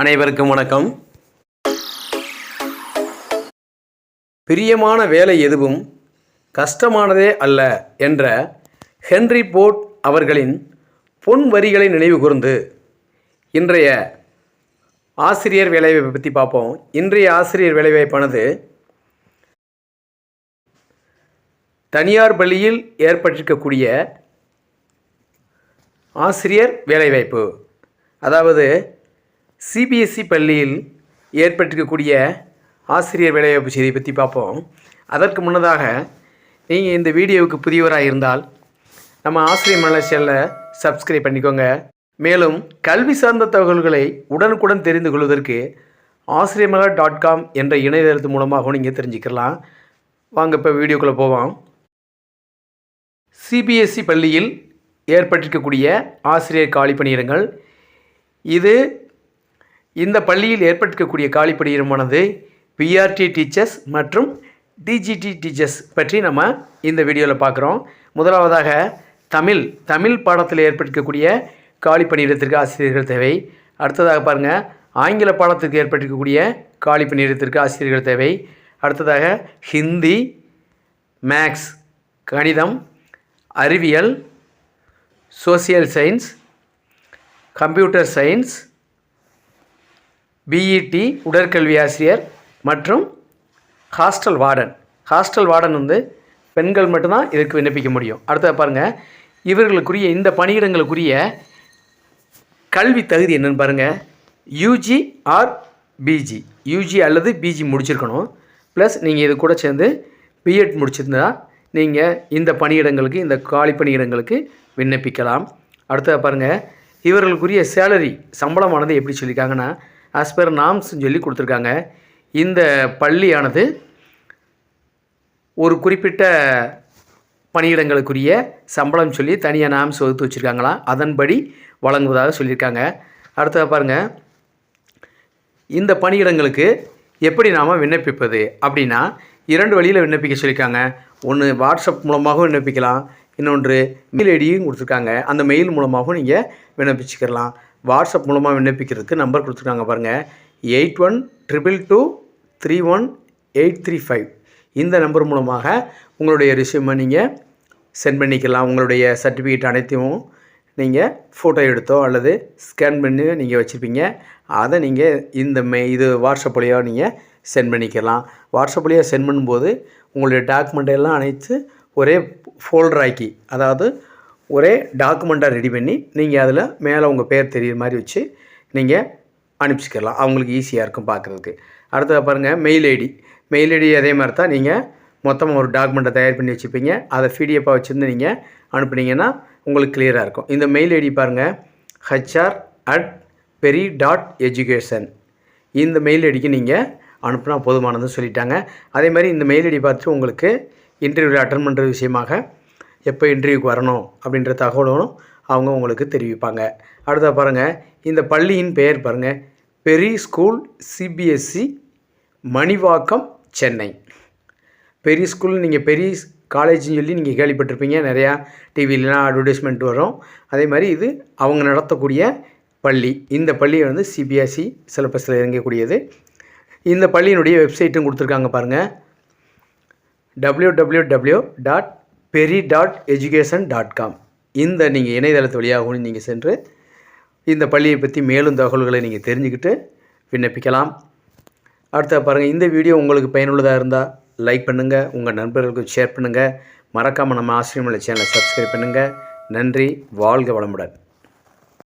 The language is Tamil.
அனைவருக்கும் வணக்கம். பிரியமான வேலை எதுவும் கஷ்டமானதே அல்ல என்ற ஹென்றி போர்ட் அவர்களின் பொன் வரிகளை நினைவு கூர்ந்து இன்றைய ஆசிரியர் வேலைவாய்ப்பை பற்றி பார்ப்போம். இன்றைய ஆசிரியர் வேலைவாய்ப்பானது தனியார் பள்ளியில் ஏற்பட்டிருக்கக்கூடிய ஆசிரியர் வேலைவாய்ப்பு, அதாவது சிபிஎஸ்சி பள்ளியில் ஏற்பட்டிருக்கக்கூடிய ஆசிரியர் வேலைவாய்ப்பு செய்தியை பற்றி பார்ப்போம். அதற்கு முன்னதாக நீங்கள் இந்த வீடியோவுக்கு புதியவராக இருந்தால் நம்ம ஆசிரியர் மலர் சேனலை சப்ஸ்கிரைப் பண்ணிக்கோங்க. மேலும் கல்வி சார்ந்த தகவல்களை உடனுக்குடன் தெரிந்து கொள்வதற்கு ஆசிரியர்மலர்.com என்ற இணையதளத்து மூலமாக நீங்கள் தெரிஞ்சுக்கலாம். வாங்க இப்போ வீடியோக்குள்ளே போவோம். சிபிஎஸ்சி பள்ளியில் ஏற்பட்டிருக்கக்கூடிய ஆசிரியர் காலி பணியிடங்கள், இந்த பள்ளியில் ஏற்பட்டிருக்கக்கூடிய காலி பணியிடமானது பிஆர்டி டீச்சர்ஸ் மற்றும் டிஜிடி டீச்சர்ஸ் பற்றி நம்ம இந்த வீடியோவில் பார்க்குறோம். முதலாவதாக தமிழ் பாடத்தில் ஏற்பட்டிருக்கக்கூடிய காலி பணியிடத்திற்கு ஆசிரியர்கள் தேவை. அடுத்ததாக பாருங்கள், ஆங்கில பாடத்திற்கு ஏற்பட்டிருக்கக்கூடிய காலி பணியிடத்திற்கு ஆசிரியர்கள் தேவை. அடுத்ததாக ஹிந்தி, மேக்ஸ், கணிதம், அறிவியல், social science, computer science, PET உடற்கல்வி ஆசிரியர் மற்றும் ஹாஸ்டல் வார்டன் பெண்கள் மட்டும்தான் இதற்கு விண்ணப்பிக்க முடியும். அடுத்தது பாருங்கள், இவர்களுக்குரிய இந்த பணியிடங்களுக்குரிய கல்வி தகுதி என்னென்னு பாருங்கள். யூஜி ஆர் பிஜி, யூஜி அல்லது பிஜி முடிச்சிருக்கணும். ப்ளஸ் நீங்கள் இது கூட சேர்ந்து பிஎட் முடிச்சிருந்தா நீங்கள் இந்த பணியிடங்களுக்கு, இந்த காலி பணியிடங்களுக்கு விண்ணப்பிக்கலாம். அடுத்தது பாருங்கள், இவர்களுக்குரிய சேலரி சம்பளமானது எப்படி சொல்லியிருக்காங்கன்னா ஆஸ் பர் நாம்ஸ்ன்னு சொல்லி கொடுத்துருக்காங்க. இந்த பள்ளியானது ஒரு குறிப்பிட்ட பணியிடங்களுக்குரிய சம்பளம் சொல்லி தனியாக நாம்ஸ் வகுத்து வச்சுருக்காங்களாம், அதன்படி வழங்குவதாக சொல்லியிருக்காங்க. அடுத்தது பாருங்கள், இந்த பணியிடங்களுக்கு எப்படி நாம் விண்ணப்பிப்பது அப்படின்னா 2 வழியில் விண்ணப்பிக்க சொல்லியிருக்காங்க. ஒன்று வாட்ஸ்அப் மூலமாகவும் விண்ணப்பிக்கலாம், இன்னொன்று மெயில் ஐடியும் கொடுத்துருக்காங்க. அந்த மெயில் மூலமாகவும் நீங்கள் விண்ணப்பிச்சுக்கலாம். வாட்ஸ்அப் மூலமாக விண்ணப்பிக்கிறதுக்கு நம்பர் கொடுத்துருக்காங்க பாருங்கள், 8122313835. இந்த நம்பர் மூலமாக உங்களுடைய ரெஸ்யூமை நீங்கள் சென்ட் பண்ணிக்கலாம். உங்களுடைய சர்டிஃபிகேட் அனைத்தையும் நீங்கள் ஃபோட்டோ எடுத்தோ அல்லது ஸ்கேன் பண்ணி நீங்கள் வச்சுருப்பீங்க. அதை நீங்கள் இது வாட்ஸ்அப் வழியாக நீங்கள் சென்ட் பண்ணிக்கலாம். வாட்ஸ்அப் வழியாக சென்ட் பண்ணும்போது உங்களுடைய டாக்குமெண்ட் எல்லாம் அனைத்து ஒரே ஃபோல்டர் ஆக்கி, அதாவது ஒரே டாக்குமெண்ட்டாக ரெடி பண்ணி நீங்கள் அதில் மேலே உங்கள் பேர் தெரிகிற மாதிரி வச்சு நீங்கள் அனுப்பிச்சிக்கலாம். அவங்களுக்கு ஈஸியாக இருக்கும் பார்க்குறதுக்கு. அடுத்தது பாருங்கள், மெயில் ஐடி அதே மாதிரி தான். நீங்கள் மொத்தமாக ஒரு டாக்குமெண்ட்டை தயார் பண்ணி வச்சுப்பீங்க. அதை பிடிஎஃபாக வச்சுருந்து நீங்கள் அனுப்புனீங்கன்னா உங்களுக்கு கிளியராக இருக்கும். இந்த மெயில் ஐடி பாருங்கள், hr@peri.education. இந்த மெயில் ஐடிக்கு நீங்கள் அனுப்புனா போதுமானதுன்னு சொல்லிட்டாங்க. அதே மாதிரி இந்த மெயில் ஐடி பார்த்துட்டு உங்களுக்கு இன்டர்வியூவில் அட்டன் பண்ணுற விஷயமாக எப்போ இன்டர்வியூக்கு வரணும் அப்படின்ற தகவலும் அவங்க உங்களுக்கு தெரிவிப்பாங்க. அடுத்த பாருங்கள், இந்த பள்ளியின் பெயர் பாருங்கள், பெரி ஸ்கூல் சிபிஎஸ்சி மணிவாக்கம் சென்னை. பெரி ஸ்கூல் நீங்கள் பெரி காலேஜ்னு சொல்லி நீங்கள் கேள்விப்பட்டிருப்பீங்க, நிறையா டிவிலலாம் அட்வர்டைஸ்மெண்ட் வரும். அதே மாதிரி இது அவங்க நடத்தக்கூடிய பள்ளி. இந்த பள்ளி சிபிஎஸ்சி சிலபஸில் இறங்கக்கூடியது. இந்த பள்ளியினுடைய வெப்சைட்டும் கொடுத்துருக்காங்க பாருங்கள், www.peri.education.com. இந்த நீங்கள் இணையதளத்து வழியாகவும் நீங்கள் சென்று இந்த பள்ளியை பற்றி மேலும் தகவல்களை நீங்கள் தெரிஞ்சுக்கிட்டு விண்ணப்பிக்கலாம். அடுத்த பாருங்கள், இந்த வீடியோ உங்களுக்கு பயனுள்ளதாக இருந்தால் லைக் பண்ணுங்கள், உங்கள் நண்பர்களுக்கு ஷேர் பண்ணுங்கள். மறக்காமல் நம்ம ஆசிரியர் மலர் சேனலை சப்ஸ்கிரைப் பண்ணுங்கள். நன்றி, வாழ்க வளமுடன்.